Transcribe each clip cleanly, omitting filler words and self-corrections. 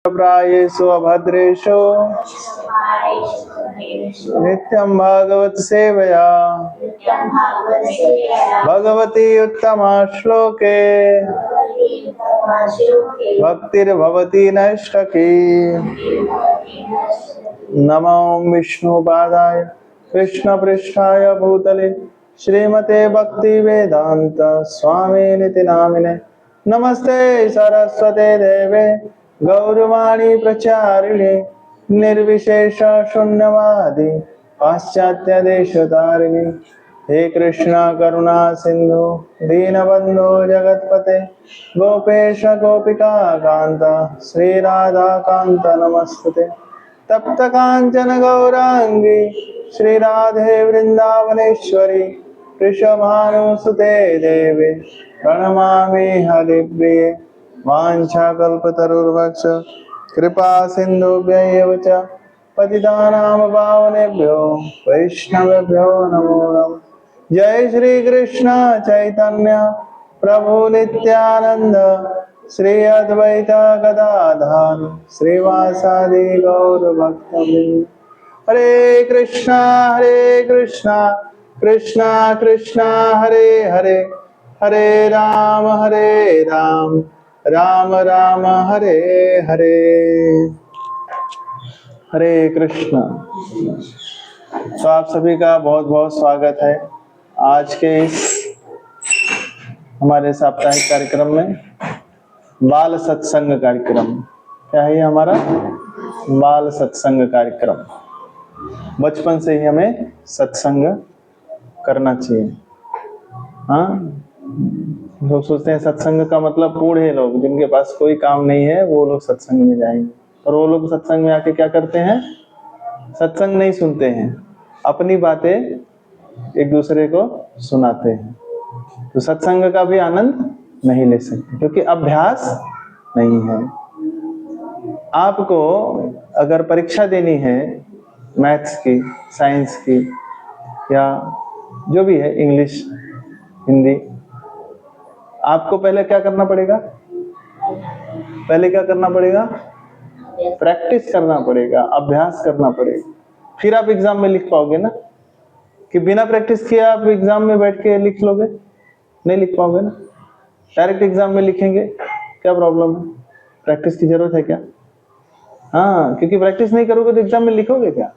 प्रायेषु अभद्रेषु नित्यं भागवत सेवया भगवती उत्तमा श्लोके भक्तिर्भवती नैष्ठकी। नमो विष्णुपादाय कृष्णपृष्ठाय भूतले श्रीमते भक्ति वेदांत स्वामिनिति नामिने। नमस्ते सरस्वते देवे गौरवाणी प्रचारिणे निर्विशेष शून्यवादी पाश्चात्य देशतारिणे। हे कृष्णा करुणा सिंधु दीनबंधु जगतपते गोपेश गोपिका कांत श्री राधा कांत नमस्ते। तप्त कांचन गौरांगी श्री राधे वृंदावनेश्वरी वृषभानुसुते देवे प्रणमामि हरिप्रिये। वाञ्छाकल्पतरुर्भक्ष कृपा सिन्धुभ्यैव च पतितानां पावनेभ्यो वैष्णवेभ्यो नमो नमः। जय श्री कृष्ण चैतन्य प्रभु नित्यानंद श्री अद्वैत गदाधर श्रीवासादि गौर भक्तवृंद। हरे कृष्णा कृष्णा कृष्णा हरे हरे हरे राम राम राम हरे हरे। हरे कृष्ण। तो आप सभी का बहुत बहुत स्वागत है आज के इस हमारे साप्ताहिक कार्यक्रम में, बाल सत्संग कार्यक्रम। क्या है हमारा बाल सत्संग कार्यक्रम। बचपन से ही हमें सत्संग करना चाहिए। हाँ, लोग सोचते हैं सत्संग का मतलब बूढ़े लोग, जिनके पास कोई काम नहीं है वो लोग सत्संग में जाएंगे। और वो लोग सत्संग में आके क्या करते हैं? सत्संग नहीं सुनते हैं, अपनी बातें एक दूसरे को सुनाते हैं। तो सत्संग का भी आनंद नहीं ले सकते क्योंकि अभ्यास नहीं है। आपको अगर परीक्षा देनी है मैथ्स की, साइंस की या जो भी है, इंग्लिश, हिंदी, आपको पहले क्या करना पड़ेगा? पहले क्या करना पड़ेगा? प्रैक्टिस करना पड़ेगा, अभ्यास करना पड़ेगा। फिर आप एग्जाम में लिख पाओगे ना। कि बिना प्रैक्टिस किए आप एग्जाम में बैठ के लिख लोगे? नहीं लिख पाओगे ना। डायरेक्ट एग्जाम में लिखेंगे, क्या प्रॉब्लम है? प्रैक्टिस की जरूरत है क्या? हाँ, क्योंकि प्रैक्टिस नहीं करोगे तो एग्जाम में लिखोगे क्या?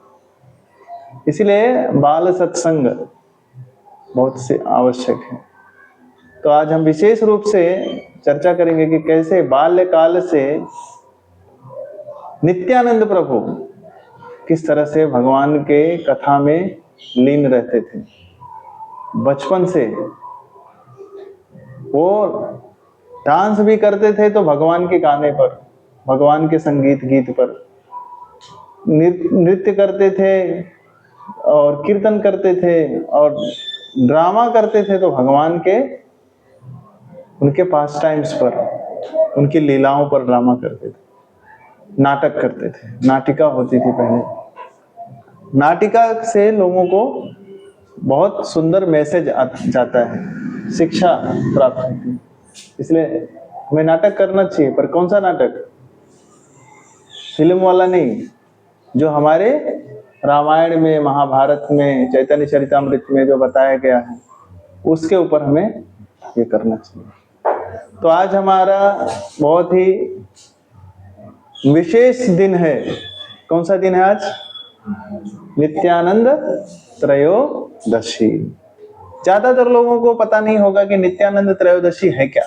इसीलिए बाल सत्संग बहुत से आवश्यक है। तो आज हम विशेष रूप से चर्चा करेंगे कि कैसे बाल्यकाल से नित्यानंद प्रभु किस तरह से भगवान के कथा में लीन रहते थे। बचपन से वो डांस भी करते थे तो भगवान के गाने पर, भगवान के संगीत गीत पर नृत्य करते थे और कीर्तन करते थे और ड्रामा करते थे तो भगवान के उनके पास टाइम्स पर, उनकी लीलाओं पर ड्रामा करते थे, नाटक करते थे। नाटिका होती थी पहले। नाटिका से लोगों को बहुत सुंदर मैसेज जाता है, शिक्षा प्राप्त होती है। इसलिए हमें नाटक करना चाहिए, पर कौन सा नाटक? फिल्म वाला नहीं, जो हमारे रामायण में, महाभारत में, चैतन्य चरितामृत में जो बताया गया है उसके ऊपर हमें ये करना चाहिए। तो आज हमारा बहुत ही विशेष दिन है। कौन सा दिन है आज? नित्यानंद त्रयोदशी। ज्यादातर लोगों को पता नहीं होगा कि नित्यानंद त्रयोदशी है क्या।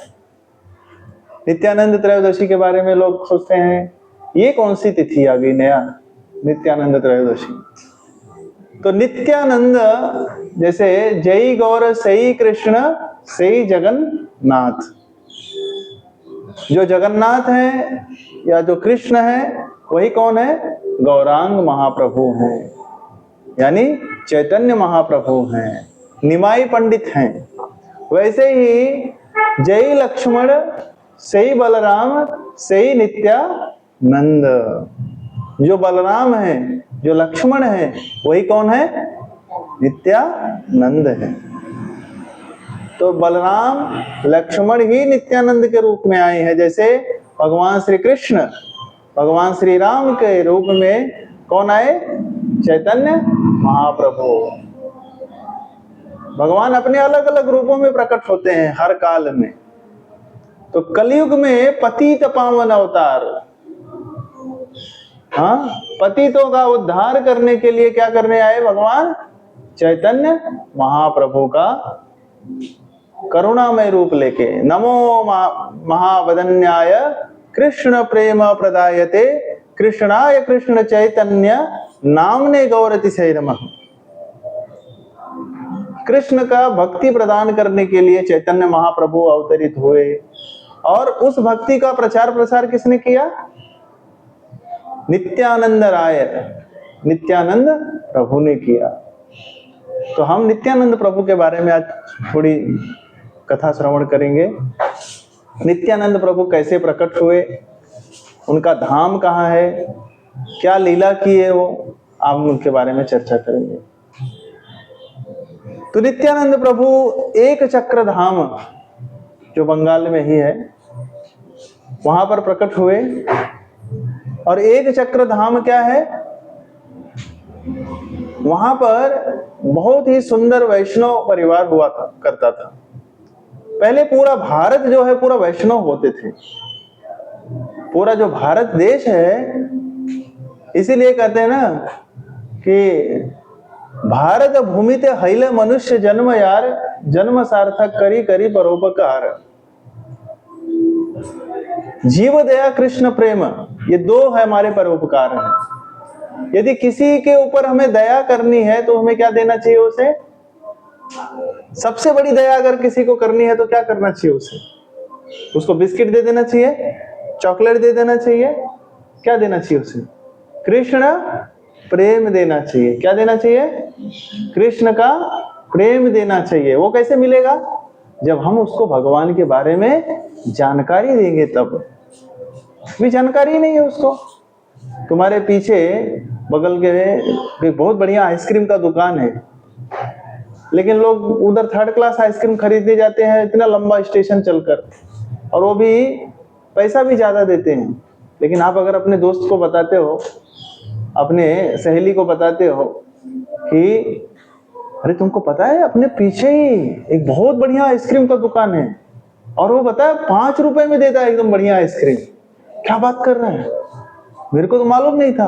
नित्यानंद त्रयोदशी के बारे में लोग सोचते हैं ये कौन सी तिथि आ गई नया, नित्यानंद त्रयोदशी। तो नित्यानंद जैसे जय गौर सई कृष्ण सई जगन्नाथ, जो जगन्नाथ है या जो कृष्ण है वही कौन है? गौरांग महाप्रभु हैं, यानी चैतन्य महाप्रभु हैं, निमाई पंडित हैं। वैसे ही जय लक्ष्मण सई बलराम सई नित्यानंद, जो बलराम है, जो लक्ष्मण है, वही कौन है? नित्यानंद है। तो बलराम लक्ष्मण ही नित्यानंद के रूप में आए हैं। जैसे भगवान श्री कृष्ण भगवान श्री राम के रूप में कौन आए? चैतन्य महाप्रभु। भगवान अपने अलग अलग रूपों में प्रकट होते हैं हर काल में। तो कलयुग में पतित पावन अवतार, हाँ, पतितों का उद्धार करने के लिए क्या करने आए भगवान? चैतन्य महाप्रभु का करुणामय रूप लेके। नमो महावदन्याय कृष्ण प्रेम प्रदायते कृष्णाय कृष्ण चैतन्य नामने गौरतिशय नमः। कृष्ण का भक्ति प्रदान करने के लिए चैतन्य महाप्रभु अवतरित हुए, और उस भक्ति का प्रचार प्रसार किसने किया? नित्यानंद राय, नित्यानंद प्रभु ने किया। तो हम नित्यानंद प्रभु के बारे में आज थोड़ी कथा श्रवण करेंगे। नित्यानंद प्रभु कैसे प्रकट हुए, उनका धाम कहाँ है, क्या लीला की है, वो आप उनके बारे में चर्चा करेंगे। तो नित्यानंद प्रभु एक चक्र धाम, जो बंगाल में ही है, वहां पर प्रकट हुए। और एक चक्र धाम क्या है? वहां पर बहुत ही सुंदर वैष्णव परिवार हुआ करता था। पहले पूरा भारत जो है पूरा वैष्णव होते थे। पूरा जो भारत देश है, इसीलिए कहते हैं ना कि भारत भूमि ते हईले मनुष्य जन्म यार, जन्म सार्थक करी करी परोपकार। जीव दया कृष्ण प्रेम, ये दो है हमारे परोपकार हैं। यदि किसी के ऊपर हमें दया करनी है तो हमें क्या देना चाहिए उसे? सबसे बड़ी दया अगर किसी को करनी है तो क्या करना चाहिए उसे? उसको बिस्किट दे देना चाहिए, चॉकलेट दे देना चाहिए, क्या देना चाहिए उसे? कृष्ण प्रेम देना चाहिए। क्या देना चाहिए? कृष्ण का प्रेम देना चाहिए। वो कैसे मिलेगा? जब हम उसको भगवान के बारे में जानकारी देंगे तब। भी जानकारी नहीं है उसको। तुम्हारे पीछे बगल के बहुत बढ़िया आइसक्रीम का दुकान है, लेकिन लोग उधर थर्ड क्लास आइसक्रीम खरीदने जाते हैं इतना लंबा स्टेशन चलकर, और वो भी पैसा भी ज्यादा देते हैं। लेकिन आप अगर अपने दोस्त को बताते हो, अपने सहेली को बताते हो कि अरे तुमको पता है अपने पीछे ही एक बहुत बढ़िया आइसक्रीम का दुकान है, और वो बता 5 रुपए में देता है एकदम बढ़िया आइसक्रीम, क्या बात कर रहा है, मेरे को तो मालूम नहीं था।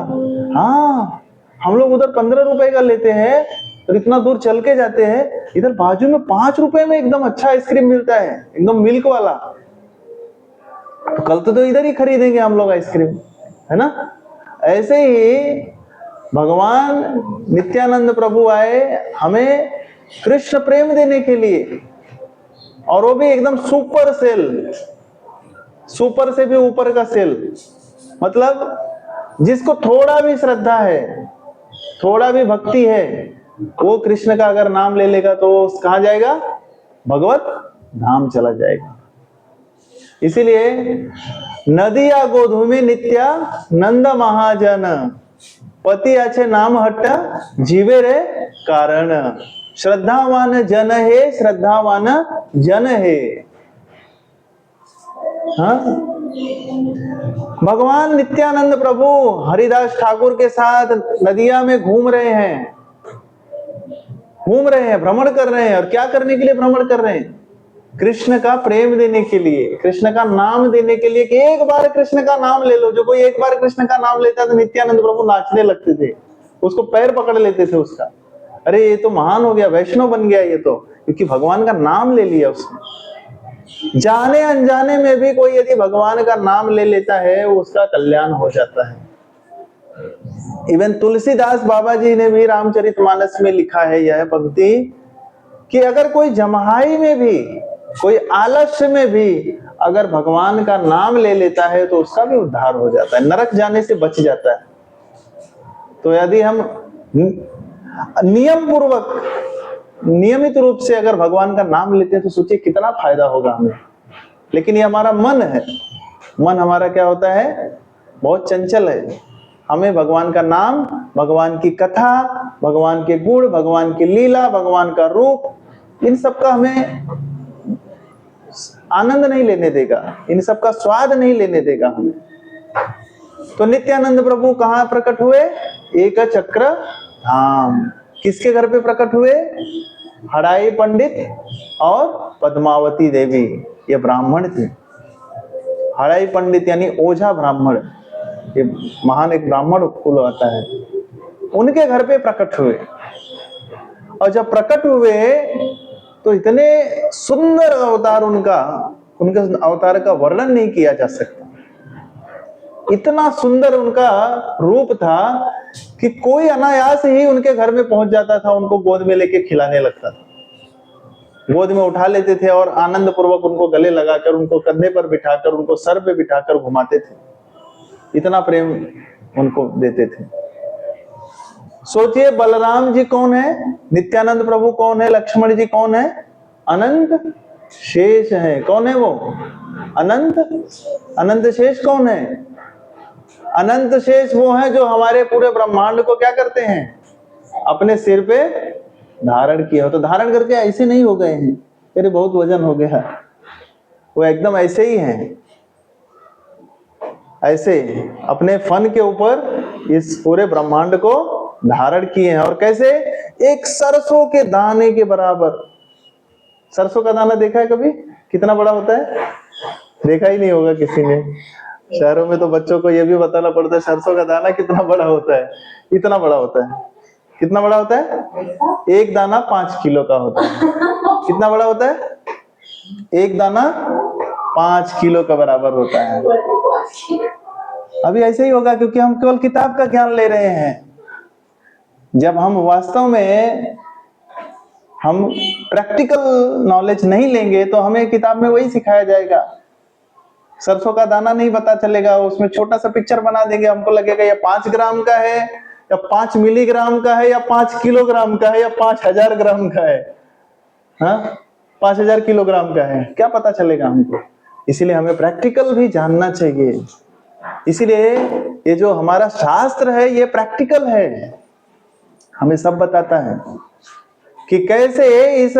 हाँ, हम लोग उधर 15 रुपए का लेते हैं और इतना दूर चल के जाते हैं, इधर बाजू में 5 रुपए में एकदम अच्छा आइसक्रीम मिलता है, एकदम मिल्क वाला। तो कल तो इधर ही खरीदेंगे हम लोग आइसक्रीम, है ना? ऐसे ही भगवान नित्यानंद प्रभु आए हमें कृष्ण प्रेम देने के लिए, और वो भी एकदम सुपर सेल, सुपर से भी ऊपर का सेल। मतलब जिसको थोड़ा भी श्रद्धा है, थोड़ा भी भक्ति है, वो कृष्ण का अगर नाम ले लेगा तो कहां जाएगा? भगवत धाम चला जाएगा। इसीलिए नदिया गोधूमि नित्या नंद महाजन, पति अच्छे नाम हट्ट जीवे रे कारण। श्रद्धावान जन है, श्रद्धावान जन है। हाँ? भगवान नित्यानंद प्रभु हरिदास ठाकुर के साथ नदिया में घूम रहे हैं, भ्रमण कर रहे हैं। और क्या करने के लिए भ्रमण कर रहे हैं? कृष्ण का प्रेम देने के लिए, कृष्ण का नाम देने के लिए, कि एक बार कृष्ण का नाम ले लो। जो कोई एक बार कृष्ण का नाम लेता तो नित्यानंद प्रभु नाचने लगते थे, उसको पैर पकड़ लेते थे उसका, अरे ये तो महान हो गया, वैष्णव बन गया ये तो, क्योंकि भगवान का नाम ले लिया उसने। जाने अनजाने में भी कोई यदि भगवान का नाम ले लेता है, उसका कल्याण हो जाता है। इवन तुलसीदास बाबा जी ने भी रामचरितमानस में लिखा है यह पंक्ति, कि अगर कोई जम्हाई में भी, कोई आलस्य में भी अगर भगवान का नाम ले लेता है तो उसका भी उद्धार हो जाता है, नरक जाने से बच जाता है। तो यदि हम नियम पूर्वक, नियमित रूप से अगर भगवान का नाम लेते हैं तो सोचिए कितना फायदा होगा हमें। लेकिन ये हमारा मन है, मन हमारा क्या होता है? बहुत चंचल है। हमें भगवान का नाम, भगवान की कथा, भगवान के गुण, भगवान की लीला, भगवान का रूप, इन सब का हमें आनंद नहीं लेने देगा, इन सब का स्वाद नहीं लेने देगा हमें। तो नित्यानंद प्रभु कहाँ प्रकट हुए? एक चक्र धाम। किसके घर पे प्रकट हुए? हड़ाई पंडित और पद्मावती देवी, ये ब्राह्मण थे। हड़ाई पंडित यानी ओझा ब्राह्मण, ये महान एक ब्राह्मण कुल आता है, उनके घर पे प्रकट हुए। और जब प्रकट हुए तो इतने सुंदर अवतार उनका, उनके अवतार का वर्णन नहीं किया जा सकता। इतना सुंदर उनका रूप था कि कोई अनायास ही उनके घर में पहुंच जाता था, उनको गोद में लेके खिलाने लगता था, गोद में उठा लेते थे और आनंद पूर्वक उनको गले लगाकर, उनको कंधे पर बिठाकर, उनको सर पे बिठाकर घुमाते थे। इतना प्रेम उनको देते थे। सोचिए, बलराम जी कौन है, नित्यानंद प्रभु कौन है, लक्ष्मण जी कौन है? अनंत शेष है। कौन है वो? अनंत। अनंत शेष कौन है? अनंत शेष वो है जो हमारे पूरे ब्रह्मांड को क्या करते हैं? अपने सिर पे धारण किया। तो धारण करके ऐसे नहीं हो गए हैं, अरे बहुत वजन हो गया, वो एकदम ऐसे ही हैं, ऐसे अपने फन के ऊपर इस पूरे ब्रह्मांड को धारण किए हैं। और कैसे? एक सरसों के दाने के बराबर। सरसों का दाना देखा है कभी? कितना बड़ा होता है? देखा ही नहीं होगा किसी ने। शहरों में तो बच्चों को यह भी बताना पड़ता है सरसों का दाना कितना बड़ा होता है। इतना बड़ा होता है। कितना बड़ा होता है? एक दाना 5 किलो का होता है। कितना बड़ा होता है? एक दाना 5 किलो का बराबर होता है। अभी ऐसे ही होगा, क्योंकि हम केवल किताब का ज्ञान ले रहे हैं। जब हम वास्तव में हम प्रैक्टिकल नॉलेज नहीं लेंगे तो हमें किताब में वही सिखाया जाएगा। सरसों का दाना नहीं पता चलेगा, उसमें छोटा सा पिक्चर बना देंगे, हमको लगेगा ये 5 ग्राम का है या 5 मिलीग्राम का है या 5 किलोग्राम का है या 5000 ग्राम का है, हाँ 5000 किलोग्राम का है, क्या पता चलेगा हमको। इसीलिए हमें प्रैक्टिकल भी जानना चाहिए। इसीलिए ये जो हमारा शास्त्र है ये प्रैक्टिकल है, हमें सब बताता है कि कैसे इस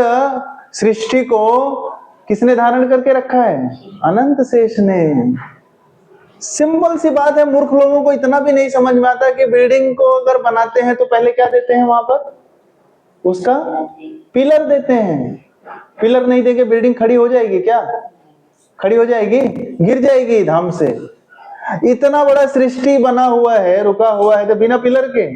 सृष्टि को किसने धारण करके रखा है? अनंत शेष ने। सिंपल सी बात है, मूर्ख लोगों को इतना भी नहीं समझ में आता कि बिल्डिंग को अगर बनाते हैं तो पहले क्या देते हैं वहां पर? उसका पिलर देते हैं। पिलर नहीं देंगे बिल्डिंग खड़ी हो जाएगी क्या? खड़ी हो जाएगी? गिर जाएगी धाम से। इतना बड़ा सृष्टि बना हुआ है, रुका हुआ है, तो बिना पिलर के,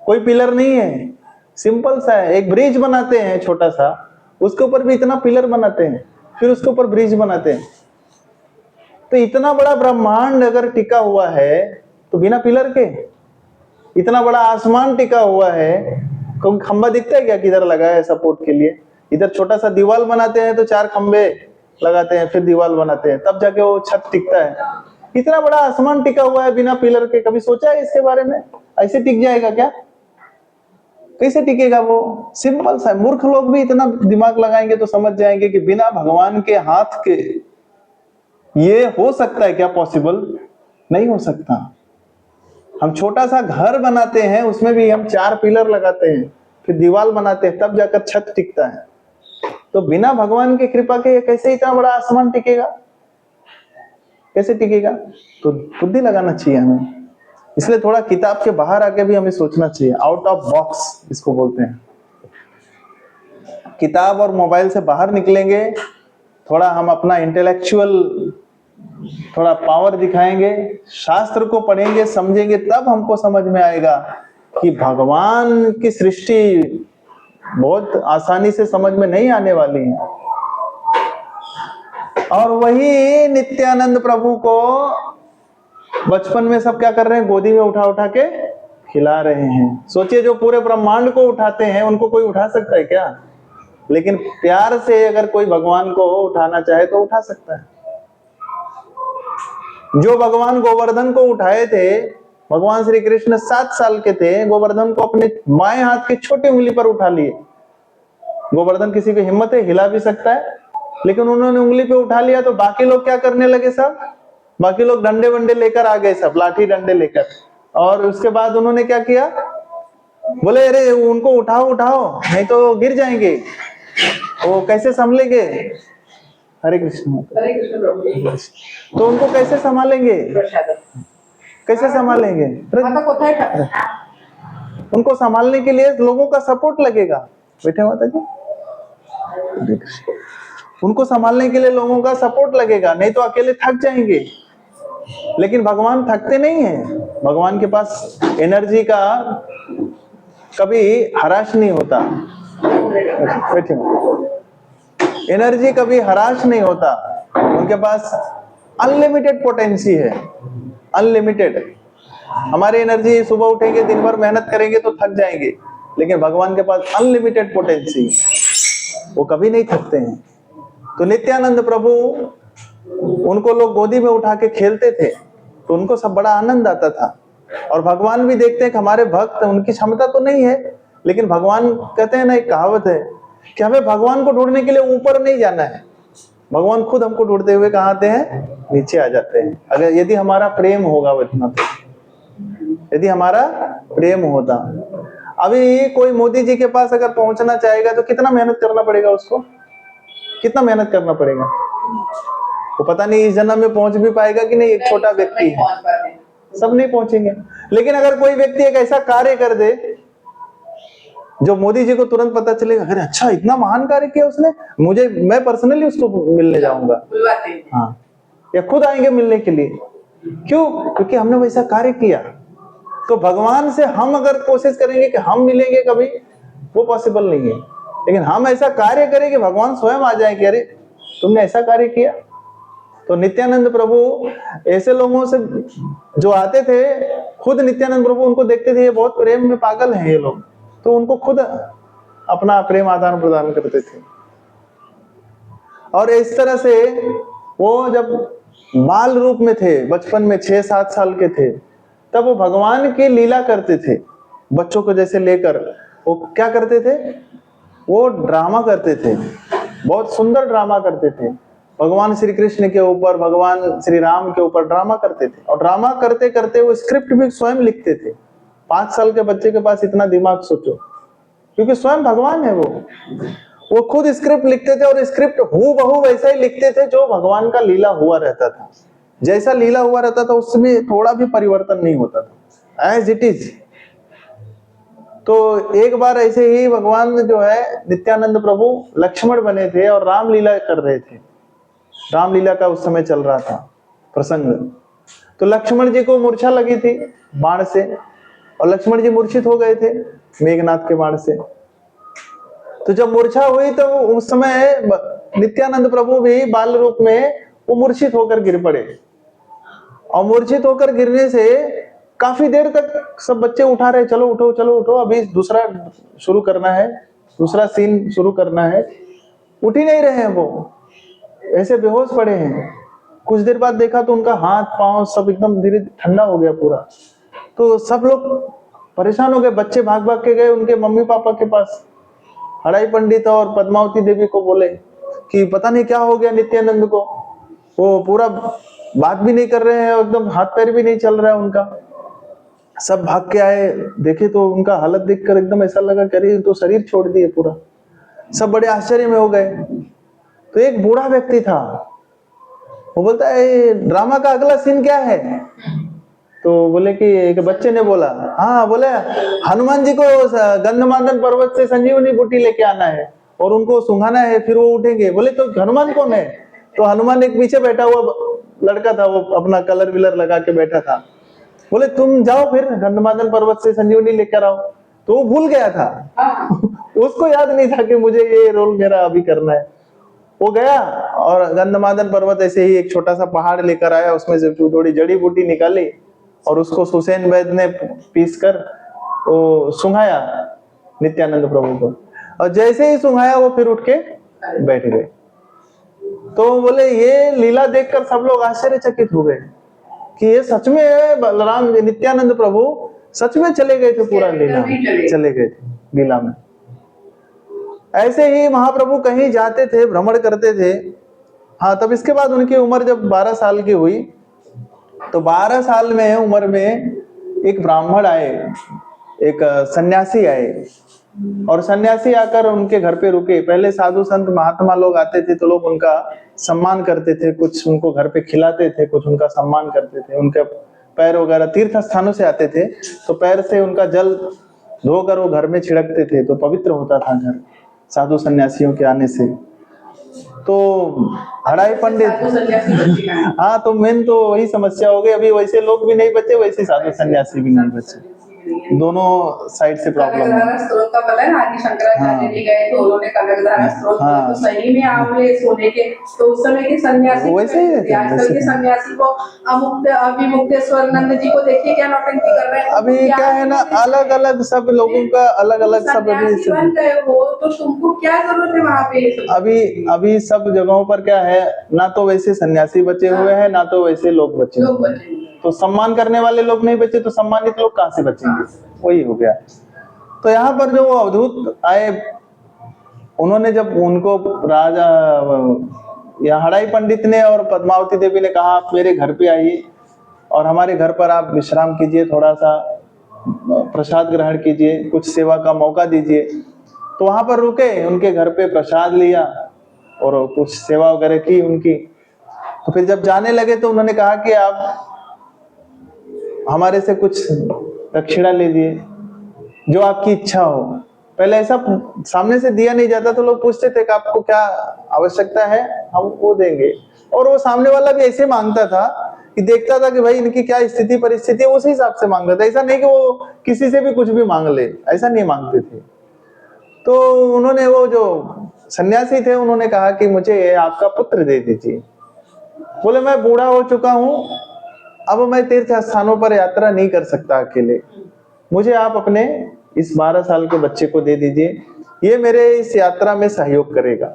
कोई पिलर नहीं है, सिंपल सा है। एक ब्रिज बनाते हैं छोटा सा, उसके ऊपर भी इतना पिलर बनाते हैं, फिर उसके ऊपर ब्रिज बनाते हैं। तो इतना बड़ा ब्रह्मांड अगर टिका हुआ है तो बिना पिलर के, इतना बड़ा आसमान टिका हुआ है, कोई खंबा दिखता है क्या किधर लगा है सपोर्ट के लिए? इधर छोटा सा दीवार बनाते हैं तो 4 खंबे लगाते हैं, फिर दीवार बनाते हैं, तब जाके वो छत टिकता है। इतना बड़ा आसमान टिका हुआ है बिना पिलर के, कभी सोचा है इसके बारे में? ऐसे टिक जाएगा क्या? कैसे टिकेगा वो? सिंपल सा। मूर्ख लोग भी इतना दिमाग लगाएंगे तो समझ जाएंगे कि बिना भगवान के हाथ के ये हो सकता है क्या? पॉसिबल नहीं हो सकता। हम छोटा सा घर बनाते हैं, उसमें भी हम 4 पिलर लगाते हैं, फिर दीवार बनाते हैं, तब जाकर छत टिकता है। तो बिना भगवान की कृपा के कैसे इतना बड़ा आसमान टिकेगा? कैसे टिकेगा? तो बुद्धि लगाना चाहिए हमें। इसलिए थोड़ा किताब के बाहर आके भी हमें सोचना चाहिए, आउट ऑफ बॉक्स इसको बोलते हैं। किताब और मोबाइल से बाहर निकलेंगे, थोड़ा हम अपना इंटेलेक्चुअल थोड़ा पावर दिखाएंगे, शास्त्र को पढ़ेंगे, समझेंगे, तब हमको समझ में आएगा कि भगवान की सृष्टि बहुत आसानी से समझ में नहीं आने वाली है। और वही नित्यानंद प्रभु को बचपन में सब क्या कर रहे हैं? गोदी में उठा उठा के खिला रहे हैं। सोचिए, जो पूरे ब्रह्मांड को उठाते हैं उनको कोई उठा सकता है क्या? लेकिन प्यार से अगर कोई भगवान को उठाना चाहे तो उठा सकता है। जो भगवान गोवर्धन को उठाए थे, भगवान श्री कृष्ण 7 साल के थे, गोवर्धन को अपने बाएं हाथ की छोटी उंगली पर उठा लिए। गोवर्धन किसी की हिम्मत है? हिला भी सकता है, लेकिन उन्होंने उंगली पे उठा लिया तो बाकी लोग क्या करने लगे? सब बाकी लोग डंडे वंडे लेकर आ गए, सब लाठी डंडे लेकर। और उसके बाद उन्होंने क्या किया? बोले अरे उनको उठाओ उठाओ, नहीं तो गिर जाएंगे, वो कैसे संभलेंगे? हरे कृष्ण। तो उनको कैसे संभालेंगे? कैसे संभालेंगे? उनको संभालने के लिए लोगों का सपोर्ट लगेगा। बैठे माता जी, उनको संभालने के लिए लोगों का सपोर्ट लगेगा, नहीं तो अकेले थक जाएंगे। लेकिन भगवान थकते नहीं हैं। भगवान के पास एनर्जी का कभी हराश नहीं होता। बैठे, एनर्जी कभी हराश नहीं होता। उनके पास अनलिमिटेड पोटेंसी है, अनलिमिटेड। हमारी एनर्जी, सुबह उठेंगे, दिन भर मेहनत करेंगे तो थक जाएंगे, लेकिन भगवान के पास अनलिमिटेड पोटेंसी, वो कभी नहीं थकते हैं। तो नित्यानंद प्रभु, उनको लोग गोदी में उठा के खेलते थे तो उनको सब बड़ा आनंद आता था। और भगवान भी देखते हैं कि हमारे भक्त, उनकी क्षमता तो नहीं है, लेकिन भगवान कहते हैं ना, एक कहावत है कि हमें भगवान को ढूंढने के लिए ऊपर नहीं जाना है, भगवान खुद हमको ढूंढते हुए कहाँ आते हैं? नीचे आ जाते हैं। अगर यदि हमारा प्रेम होगा इतना, तो यदि हमारा प्रेम होता। अभी कोई मोदी जी के पास अगर पहुंचना चाहेगा तो कितना मेहनत करना पड़ेगा उसको? कितना मेहनत करना पड़ेगा? वो पता नहीं इस जन्म में पहुंच भी पाएगा कि नहीं। एक छोटा व्यक्ति है, सब नहीं पहुंचेंगे। लेकिन अगर कोई व्यक्ति एक ऐसा कार्य कर दे जो मोदी जी को तुरंत पता चलेगा, अरे अच्छा इतना महान कार्य किया उसने, मैं पर्सनली उसको मिलने जाऊंगा। हाँ, या खुद आएंगे मिलने के लिए। क्यों? क्योंकि हमने वैसा कार्य किया। तो भगवान से हम अगर कोशिश करेंगे कि हम मिलेंगे कभी, वो पॉसिबल नहीं है। लेकिन हम ऐसा कार्य करें कि भगवान स्वयं आ जाए कि अरे तुमने ऐसा कार्य किया। तो नित्यानंद प्रभु ऐसे लोगों से जो आते थे, खुद नित्यानंद प्रभु उनको देखते थे, ये बहुत प्रेम में पागल हैं ये लोग, तो उनको खुद अपना प्रेम आदान प्रदान करते थे। और इस तरह से वो जब बाल रूप में थे, बचपन में 6-7 साल के थे, तब वो भगवान की लीला करते थे। बच्चों को जैसे लेकर वो क्या करते थे? वो ड्रामा करते थे, बहुत सुंदर ड्रामा करते थे। भगवान श्री कृष्ण के ऊपर, भगवान श्री राम के ऊपर ड्रामा करते थे। और ड्रामा करते करते वो स्क्रिप्ट भी स्वयं लिखते थे। 5 साल के बच्चे के पास इतना दिमाग, सोचो, क्योंकि स्वयं भगवान है वो खुद स्क्रिप्ट लिखते थे। और स्क्रिप्ट हूबहू वैसा ही लिखते थे जो भगवान का लीला हुआ रहता था। जैसा लीला हुआ रहता था उसमें थोड़ा भी परिवर्तन नहीं होता था, एज इट इज। तो एक बार ऐसे ही भगवान जो है नित्यानंद प्रभु लक्ष्मण बने थे और रामलीला कर रहे थे। रामलीला का उस समय चल रहा था प्रसंग। तो लक्ष्मण जी को मूर्छा लगी थी बाण से, और लक्ष्मण जी मूर्छित हो गए थे मेघनाथ के बाण से। तो जब मूर्छा हुई तो उस समय नित्यानंद प्रभु भी बाल रूप में वो मूर्छित होकर गिर पड़े। और मूर्छित होकर गिरने से काफी देर तक सब बच्चे उठा रहे, चलो उठो चलो उठो, अभी दूसरा शुरू करना है, दूसरा सीन शुरू करना है। उठ ही नहीं रहे हैं, वो ऐसे बेहोश पड़े हैं। कुछ देर बाद देखा तो उनका हाथ पांव सब एकदम धीरे ठंडा हो गया पूरा। तो सब लोग परेशान हो गए, बच्चे भाग भाग के गए उनके मम्मी पापा के पास। हड़ाई पंडित और पद्मावती देवी को बोले कि पता नहीं क्या हो गया नित्यानंद को, वो पूरा बात भी नहीं कर रहे हैं, एकदम हाथ पैर भी नहीं चल रहा है उनका। सब भाग के आए, देखे तो उनका हालत देखकर एकदम ऐसा लगा कि अरे तो शरीर छोड़ दिए पूरा। सब बड़े आश्चर्य में हो गए। तो एक बूढ़ा व्यक्ति था, वो बोलता है ड्रामा का अगला सीन क्या है? तो बोले कि एक बच्चे ने बोला, हाँ बोले हनुमान जी को गंधमादन पर्वत से संजीवनी बूटी लेके आना है और उनको सुंघाना है, फिर वो उठेंगे। बोले तो हनुमान कौन है? तो हनुमान एक पीछे बैठा हुआ लड़का था, वो अपना कलर विलर लगा के बैठा था। बोले तुम जाओ फिर गंधमादन पर्वत से संजीवनी लेकर आओ। तो वो भूल गया था उसको याद नहीं था कि मुझे ये रोल मेरा अभी करना है। वो गया और गंधमादन पर्वत ऐसे ही एक छोटा सा पहाड़ लेकर आया, उसमें से थोड़ी जड़ी बूटी निकाली और उसको सुसेन वैद्य ने पीस कर वो सुंघाया नित्यानंद प्रभु को। और जैसे ही सुंघाया वो फिर उठ के बैठ गए। तो बोले ये लीला देखकर सब लोग आश्चर्यचकित हो गए कि ये सच में बलराम नित्यानंद प्रभु सच में चले गए थे, पूरा लीला चले गए थे लीला में। ऐसे ही महाप्रभु कहीं जाते थे, भ्रमण करते थे। हाँ, तब इसके बाद उनकी उम्र जब 12 साल की हुई तो 12 साल में उम्र में एक ब्राह्मण आए, एक सन्यासी आए। और सन्यासी आकर उनके घर पे रुके। पहले साधु संत महात्मा लोग आते थे तो लोग उनका सम्मान करते थे, कुछ उनको घर पे खिलाते थे, कुछ उनका सम्मान करते थे, उनका पैर वगैरह तीर्थ स्थानों से आते थे, तो पैर से उनका जल धोकर वो घर में छिड़कते थे, तो पवित्र होता था घर साधु सन्यासियों के आने से। तो हड़ाई पंडित, हाँ, तो मेन तो वही समस्या हो गई। अभी वैसे लोग भी नहीं बचे, वैसे साधु सन्यासी भी नहीं बचे, दोनों साइड से प्रॉब्लम है। कनकधारा स्त्रोत का पता है ना, आदि शंकराचार्य जी गए तो उन्होंने कनकधारा स्त्रोत तो सही में आंवले सोने के, तो उस समय के सन्यासी वैसे ही आजकल के सन्यासी को अविमुक्तेश्वर जी को देखिए क्या नौटंकी कर रहे हैं। अभी क्या है ना, अलग अलग सब लोगों का अलग अलग सब सन्यासी बन गए हो तो तुमको क्या जरूरत है वहाँ पे। अभी सब जगहों पर क्या है ना, तो वैसे सन्यासी बचे हुए हैं, ना तो वैसे लोग बचे हुए हैं। तो सम्मान करने वाले लोग नहीं बचे, तो सम्मानित लोग कहाँ से बचेंगे, वही हो गया। तो यहाँ पर जो अवधूत आए, उन्होंने जब उनको राजा या हड़ाई पंडित ने और पद्मावती देवी ने कहा आप मेरे घर पे आइए और हमारे घर पर आप विश्राम कीजिए, थोड़ा सा प्रसाद ग्रहण कीजिए, कुछ सेवा का मौका दीजिए, तो वहां पर रुके, उनके घर पे प्रसाद लिया और कुछ सेवा वगैरह की उनकी। तो फिर जब जाने लगे तो उन्होंने कहा कि आप हमारे से कुछ दक्षिणा लीजिए, जो आपकी इच्छा हो। पहले ऐसा सामने से दिया नहीं जाता, तो लोग पूछते थे कि आपको क्या आवश्यकता है, हम वो देंगे। और वो सामने वाला भी ऐसे मांगता था कि देखता था कि भाई इनकी क्या स्थिति परिस्थिति है, उसी हिसाब से मांगता था। ऐसा नहीं कि वो किसी से भी कुछ भी मांग ले, ऐसा नहीं मांगते थे। तो उन्होंने, वो जो सन्यासी थे, उन्होंने कहा कि मुझे आपका पुत्र दे दीजिए। बोले मैं बूढ़ा हो चुका हूं, अब मैं तीर्थ स्थानों पर यात्रा नहीं कर सकता अकेले, मुझे आप अपने इस 12 साल के बच्चे को दे दीजिए, ये मेरे इस यात्रा में सहयोग करेगा।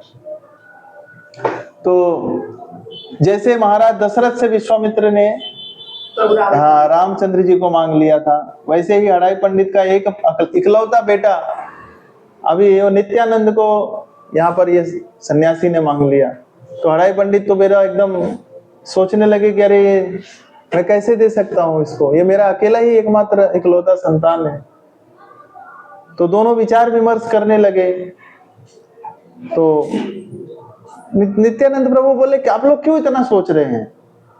तो जैसे महाराज दशरथ से विश्वामित्र ने रामचंद्र जी को मांग लिया था, वैसे ही हड़ाई पंडित का एक इकलौता बेटा अभी वो नित्यानंद को यहाँ पर ये सन्यासी ने मांग लिया। तो हड़ाई पंडित तो मेरा एकदम सोचने लगे कि अरे मैं कैसे दे सकता हूँ इसको, ये मेरा अकेला ही एकमात्र इकलौता संतान है। तो दोनों विचार विमर्श करने लगे। तो नित्यानंद प्रभु बोले कि आप लोग क्यों इतना सोच रहे हैं,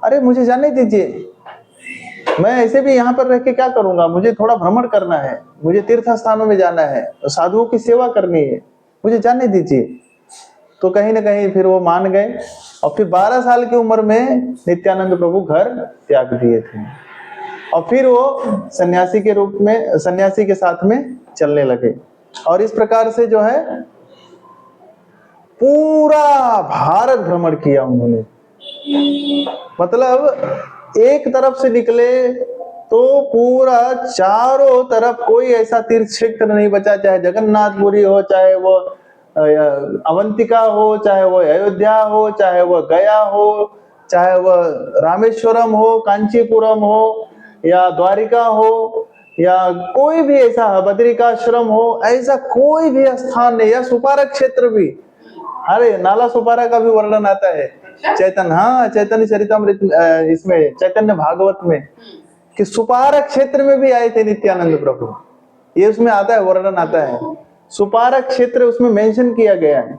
अरे मुझे जाने दीजिए, मैं ऐसे भी यहाँ पर रह के क्या करूंगा, मुझे थोड़ा भ्रमण करना है, मुझे तीर्थ स्थानों में जाना है, साधुओं की सेवा करनी है, मुझे जाने दीजिए। तो कहीं ना कहीं फिर वो मान गए और फिर 12 साल की उम्र में नित्यानंद प्रभु घर त्याग दिए थे और फिर वो सन्यासी के रूप में, सन्यासी के साथ में चलने लगे। और इस प्रकार से जो है पूरा भारत भ्रमण किया उन्होंने। मतलब एक तरफ से निकले तो पूरा चारों तरफ कोई ऐसा तीर्थ क्षेत्र नहीं बचा, चाहे जगन्नाथपुरी हो, चाहे वो अवंतिका हो, चाहे वो अयोध्या हो, चाहे वो गया हो, चाहे वो रामेश्वरम हो, कांचीपुरम हो, या द्वारिका हो, या कोई भी ऐसा बद्रिकाश्रम हो, ऐसा कोई भी स्थान नहीं, या सुपारा क्षेत्र भी। अरे नाला सुपारा का भी वर्णन आता है चैतन्य चरितमृत, इसमें चैतन्य भागवत में, कि सुपारा क्षेत्र में भी आए थे नित्यानंद प्रभु, ये उसमें आता है, वर्णन आता है। सुपारा क्षेत्र उसमें मेंशन किया गया है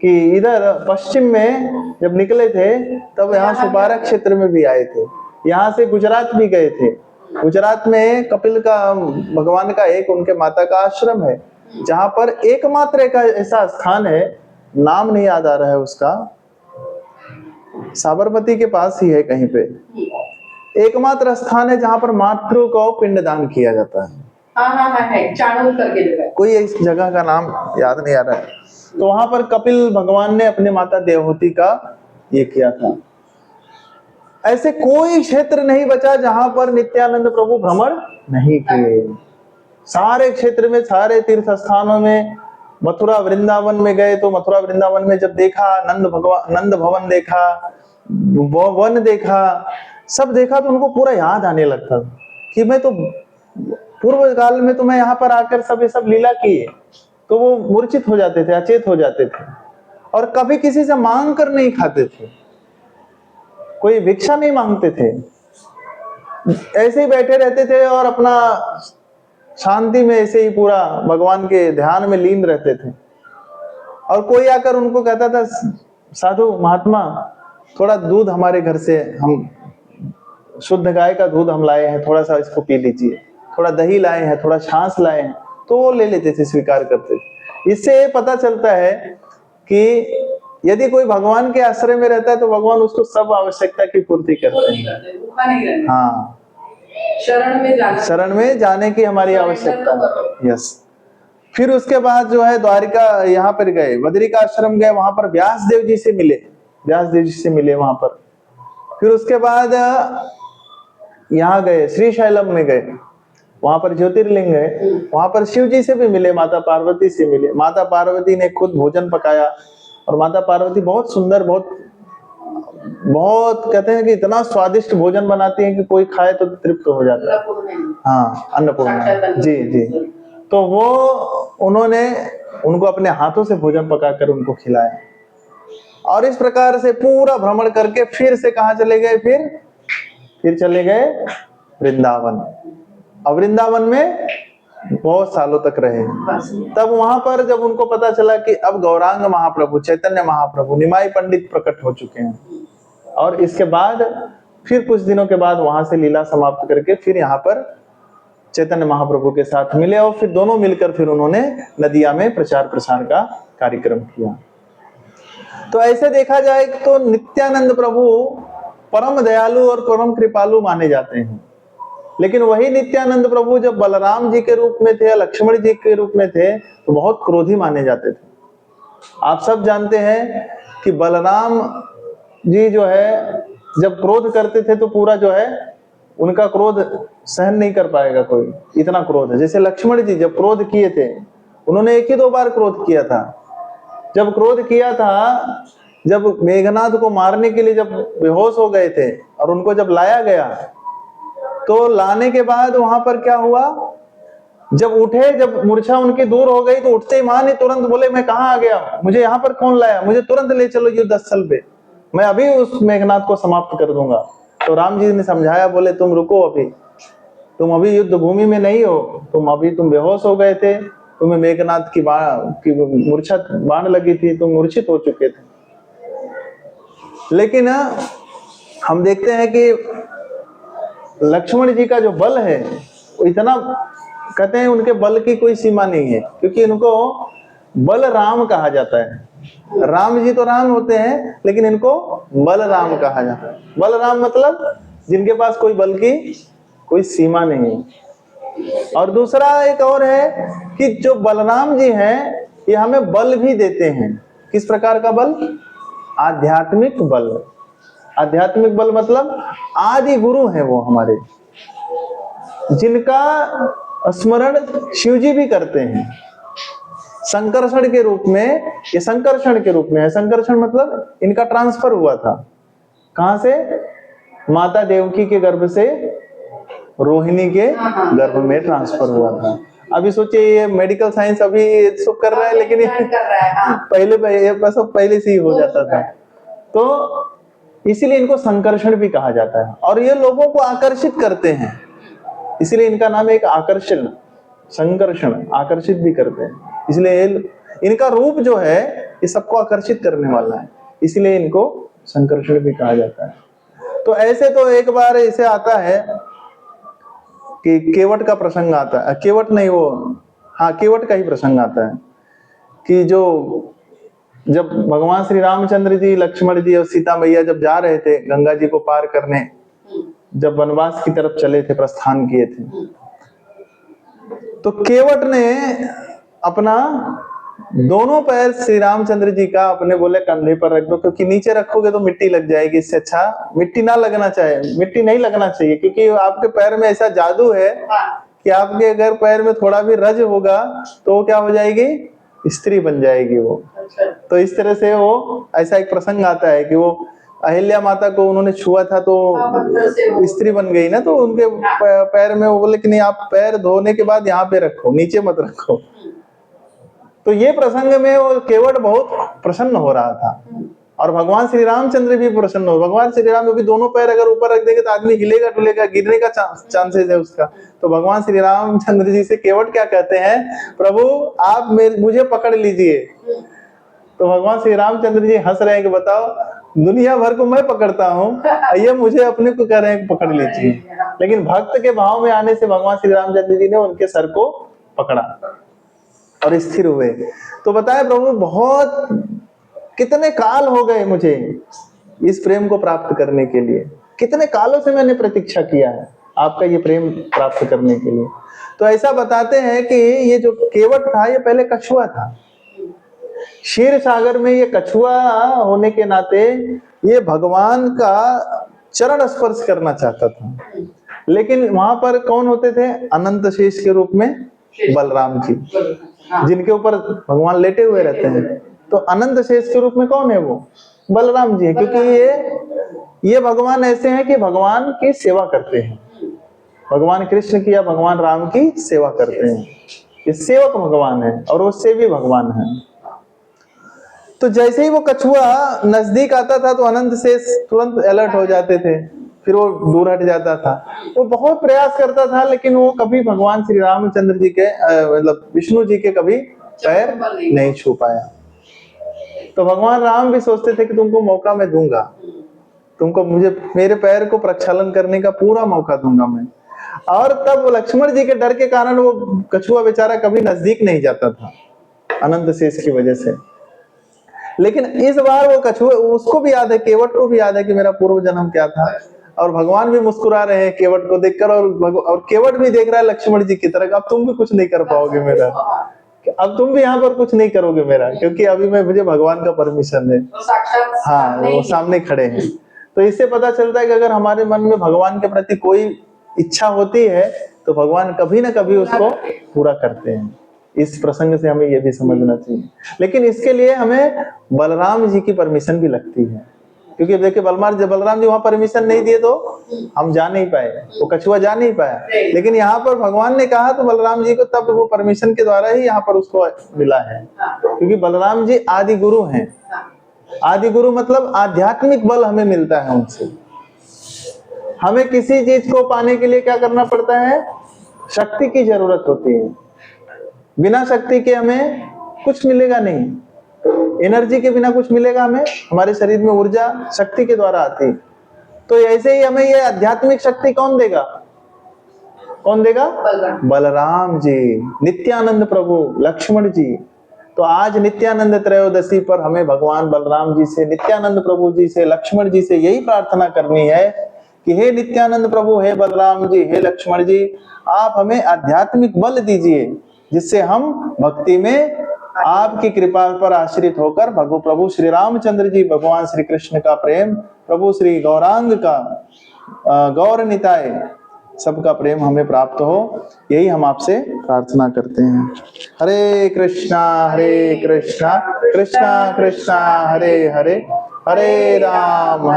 कि इधर पश्चिम में जब निकले थे तब यहाँ सुपारा क्षेत्र में भी आए थे। यहाँ से गुजरात भी गए थे। गुजरात में कपिल का, भगवान का एक उनके माता का आश्रम है, जहां पर एकमात्र एक ऐसा स्थान है, नाम नहीं याद आ रहा है उसका, साबरमती के पास ही है कहीं पे, एकमात्र स्थान है जहां पर मातृ को पिंडदान किया जाता है। है चाणूर करके जगह, कोई इस जगह का नाम याद नहीं आ रहा है। तो वहां पर कपिल भगवान ने अपने माता देवहूति का ये किया था। ऐसे कोई क्षेत्र नहीं बचा जहां पर नित्यानंद प्रभु भ्रमण नहीं किए। सारे क्षेत्र में, सारे तीर्थ स्थानों में, मथुरा वृंदावन में गए तो मथुरा वृंदावन में जब देखा, नंद भवन देखा, वन देखा, सब देखा, तो उनको पूरा याद आने लगता कि मैं तो पूर्व काल में तो मैं यहाँ पर आकर सब लीला किए। तो वो मूर्छित हो जाते थे, अचेत हो जाते थे और कभी किसी से मांग कर नहीं खाते थे, कोई भिक्षा नहीं मांगते थे, ऐसे ही बैठे रहते थे और अपना शांति में ऐसे ही पूरा भगवान के ध्यान में लीन रहते थे। और कोई आकर उनको कहता था, साधु महात्मा थोड़ा दूध हमारे घर से हम शुद्ध गाय का दूध हम लाए हैं, थोड़ा सा इसको पी लीजिए, थोड़ा दही लाए हैं, थोड़ा छाछ लाए हैं, तो वो ले लेते थे, स्वीकार करते थे। इससे ये पता चलता है कि यदि कोई भगवान के आश्रय में रहता है तो भगवान उसको सब आवश्यकता की पूर्ति करते हैं। भूखा नहीं रहना। हाँ, शरण में जाने की हमारी आवश्यकता है। यस। फिर उसके बाद जो है द्वारिका, यहाँ पर गए, बद्री का आश्रम गए, वहां पर व्यास देव जी से मिले, व्यास देव जी से मिले वहां पर। फिर उसके बाद यहाँ गए, श्रीशैलम में गए, वहां पर ज्योतिर्लिंग है, वहां पर शिव जी से भी मिले, माता पार्वती से मिले। माता पार्वती ने खुद भोजन पकाया, और माता पार्वती बहुत सुंदर, बहुत कहते हैं कि इतना स्वादिष्ट भोजन बनाती हैं कि कोई खाए तो तृप्त हो जाता है। हाँ, अन्नपूर्णा जी जी। तो वो उन्होंने उनको अपने हाथों से भोजन पकाकर उनको खिलाया। और इस प्रकार से पूरा भ्रमण करके फिर से कहाँ चले गए, फिर चले गए वृंदावन। और वृंदावन में बहुत सालों तक रहे। तब वहां पर जब उनको पता चला कि अब गौरांग महाप्रभु, चैतन्य महाप्रभु, निमाई पंडित प्रकट हो चुके हैं, और इसके बाद फिर कुछ दिनों के बाद वहां से लीला समाप्त करके फिर यहाँ पर चैतन्य महाप्रभु के साथ मिले, और फिर दोनों मिलकर फिर उन्होंने नदिया में प्रचार प्रसार का कार्यक्रम किया। तो ऐसे देखा जाए तो नित्यानंद प्रभु परम दयालु और परम कृपालु माने जाते हैं। लेकिन वही नित्यानंद प्रभु जब बलराम जी के रूप में थे, लक्ष्मण जी के रूप में थे, तो बहुत क्रोधी माने जाते थे। आप सब जानते हैं कि बलराम जी जो है जब क्रोध करते थे तो पूरा जो है उनका क्रोध सहन नहीं कर पाएगा कोई, इतना क्रोध है। जैसे लक्ष्मण जी जब क्रोध किए थे, उन्होंने 1 ही 2 बार क्रोध किया था। जब क्रोध किया था, जब मेघनाद को मारने के लिए जब बेहोश हो गए थे और उनको जब लाया गया, तो लाने के बाद वहां पर क्या हुआ, जब उठे, जब मूर्छा उनकी दूर हो गई, तो उठते ही मां ने तुरंत बोले, मैं कहाँ आ गया, मुझे यहाँ पर कौन लाया, मुझे तुरंत ले चलो युद्ध स्थल पे, मैं अभी उस मेघनाद को समाप्त कर दूंगा। तो राम जी ने समझाया, बोले तुम रुको, अभी तुम अभी युद्ध भूमि में नहीं हो, तुम बेहोश हो गए थे, तुम्हें मेघनाद की मूर्छा बाण लगी थी, तुम मूर्छित हो चुके थे। लेकिन हम देखते हैं कि लक्ष्मण जी का जो बल है वो इतना, कहते हैं उनके बल की कोई सीमा नहीं है, क्योंकि इनको बल राम कहा जाता है। राम जी तो राम होते हैं, लेकिन इनको बलराम कहा जाता है। बलराम मतलब जिनके पास कोई बल की कोई सीमा नहीं है। और दूसरा एक और है कि जो बलराम जी हैं, ये हमें बल भी देते हैं। किस प्रकार का बल? आध्यात्मिक बल। आध्यात्मिक बल मतलब आदि गुरु हैं वो हमारे, जिनका स्मरण शिव जी भी करते हैं। संकर्षण के रूप में, ये संकर्षण के रूप में है। संकर्षण मतलब इनका ट्रांसफर हुआ था, कहां से? माता देवकी के गर्भ से रोहिणी के गर्भ में ट्रांसफर हुआ था। अभी सोचिए, ये मेडिकल साइंस अभी सब कर रहा है, लेकिन पहले से ही हो जाता था। तो इसीलिए इनको संकर्षण भी कहा जाता है। और ये लोगों को आकर्षित करते हैं, इसलिए इनका नाम है एक आकर्षण, संकर्षण, आकर्षित भी करते हैं। इसलिए इनका रूप जो है ये सबको आकर्षित करने वाला है, इसलिए इनको संकर्षण भी कहा जाता है। तो ऐसे तो एक बार ऐसे आता है कि केवट का प्रसंग आता है, केवट नहीं वो, हाँ केवट का ही प्रसंग आता है कि जब भगवान श्री रामचंद्र जी, लक्ष्मण जी और सीता मैया जब जा रहे थे गंगा जी को पार करने, जब वनवास की तरफ चले थे, प्रस्थान किए थे, तो केवट ने अपना दोनों पैर श्री रामचंद्र जी का अपने बोले कंधे पर रख दो, क्योंकि नीचे रखोगे तो मिट्टी लग जाएगी, इससे अच्छा मिट्टी नहीं लगना चाहिए, क्योंकि आपके पैर में ऐसा जादू है कि आपके अगर पैर में थोड़ा भी रज होगा तो वो क्या हो जाएगी, स्त्री बन जाएगी वो। तो इस तरह से वो ऐसा एक प्रसंग आता है कि वो अहिल्या माता को उन्होंने छुआ था तो स्त्री बन गई ना, तो उनके पैर में वो बोले कि नहीं, आप पैर धोने के बाद यहाँ पे रखो, नीचे मत रखो। तो ये प्रसंग में वो केवट बहुत प्रसन्न हो रहा था, और भगवान श्री रामचंद्र भी प्रसन्न हो। भगवान श्री राम भी दोनों पैर अगर ऊपर रख देंगे तो आदमी हिलेगा डुलेगा, गिरने का चांसेस है उसका। तो भगवान श्री रामचंद्र जी से केवट क्या कहते हैं, प्रभु आप मुझे पकड़ लीजिए। तो भगवान श्री रामचंद्र जी हंस रहे हैं कि बताओ, दुनिया भर को मैं पकड़ता हूँ, ये मुझे अपने को कह रहे हैं पकड़ लीजिए। लेकिन भक्त के भाव में आने से भगवान श्री रामचंद्र जी ने उनके सर को पकड़ा और स्थिर हुए। तो बताए प्रभु बहुत कितने काल हो गए मुझे इस प्रेम को प्राप्त करने के लिए, कितने कालों से मैंने प्रतीक्षा किया है आपका ये प्रेम प्राप्त करने के लिए। तो ऐसा बताते हैं कि ये जो केवट था ये पहले कछुआ था। क्षीर सागर में ये कछुआ होने के नाते ये भगवान का चरण स्पर्श करना चाहता था, लेकिन वहां पर कौन होते थे? अनंत शेष के रूप में बलराम जी, जिनके ऊपर भगवान लेटे हुए रहते हैं। तो अनंत शेष के रूप में कौन है? वो बलराम जी है, क्योंकि ये भगवान ऐसे हैं कि भगवान की सेवा करते हैं, भगवान कृष्ण की या भगवान राम की सेवा करते हैं। ये सेवक भगवान है और वो सेवी भगवान है। तो जैसे ही वो कछुआ नजदीक आता था तो अनंत शेष तुरंत अलर्ट हो जाते थे, फिर वो दूर हट जाता था। वो बहुत प्रयास करता था लेकिन वो कभी भगवान श्री रामचंद्र जी के मतलब विष्णु जी के कभी पैर नहीं छू पाया। तो भगवान राम भी सोचते थे कि तुमको मौका मैं दूंगा, तुमको मुझे मेरे पैर को प्रक्षालन करने का पूरा मौका दूंगा मैं। और तब लक्ष्मण जी के डर के कारण वो कछुआ बेचारा कभी नजदीक नहीं जाता था अनंत शेष की वजह से। लेकिन इस बार वो कछुआ, उसको भी याद है, केवट को भी याद है कि मेरा पूर्व जन्म क्या था। और भगवान भी मुस्कुरा रहे हैं केवट को देखकर, और केवट भी देख रहा है लक्ष्मण जी की तरह, अब तुम भी कुछ नहीं कर पाओगे मेरा, अब तुम भी यहाँ पर कुछ नहीं करोगे मेरा, क्योंकि अभी मुझे भगवान का परमिशन है। हाँ, वो सामने खड़े हैं। तो इससे पता चलता है कि अगर हमारे मन में भगवान के प्रति कोई इच्छा होती है तो भगवान कभी ना कभी उसको पूरा करते हैं। इस प्रसंग से हमें यह भी समझना चाहिए। लेकिन इसके लिए हमें बलराम जी की परमिशन भी लगती है, क्योंकि देखिए बलराम जी वहां परमिशन नहीं दिए तो हम जा नहीं पाए, वो कछुआ जा नहीं पाया। लेकिन यहाँ पर भगवान ने कहा तो बलराम जी को तब वो परमिशन के द्वारा ही यहाँ पर उसको मिला है, क्योंकि बलराम जी आदि गुरु हैं। आदि गुरु मतलब आध्यात्मिक बल हमें मिलता है उनसे। हमें किसी चीज को पाने के लिए क्या करना पड़ता है? शक्ति की जरूरत होती है। बिना शक्ति के हमें कुछ मिलेगा नहीं, एनर्जी के बिना कुछ मिलेगा हमें? हमारे शरीर में ऊर्जा शक्ति के द्वारा आती। तो ऐसे ही हमें ये आध्यात्मिक शक्ति कौन देगा? कौन देगा? बलराम जी, नित्यानंद प्रभु, लक्ष्मण जी। तो आज नित्यानंद त्रयोदशी पर हमें भगवान बलराम जी से, नित्यानंद प्रभु जी से, लक्ष्मण जी से यही प्रार्थना करनी है कि हे नित्यानंद प्रभु, हे बलराम जी, हे लक्ष्मण जी, आप हमें आध्यात्मिक बल दीजिए, जिससे हम भक्ति में आपकी कृपा पर आश्रित होकर प्रभु श्री रामचंद्र जी, भगवान श्री कृष्ण का प्रेम, प्रभु श्री गौरांग का, गौर निताय सबका प्रेम हमें प्राप्त हो। यही हम आपसे प्रार्थना करते हैं। हरे कृष्णा कृष्णा कृष्णा हरे हरे, हरे राम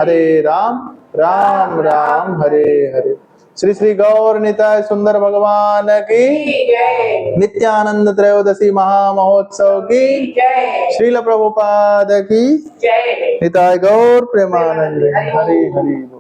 राम राम हरे हरे। श्री श्री गौर निताय सुंदर भगवान की, नित्यानंद त्रयोदशी महामहोत्सव की, श्रील प्रभुपाद की, निताय गौर प्रेमानंद। हरे हरे।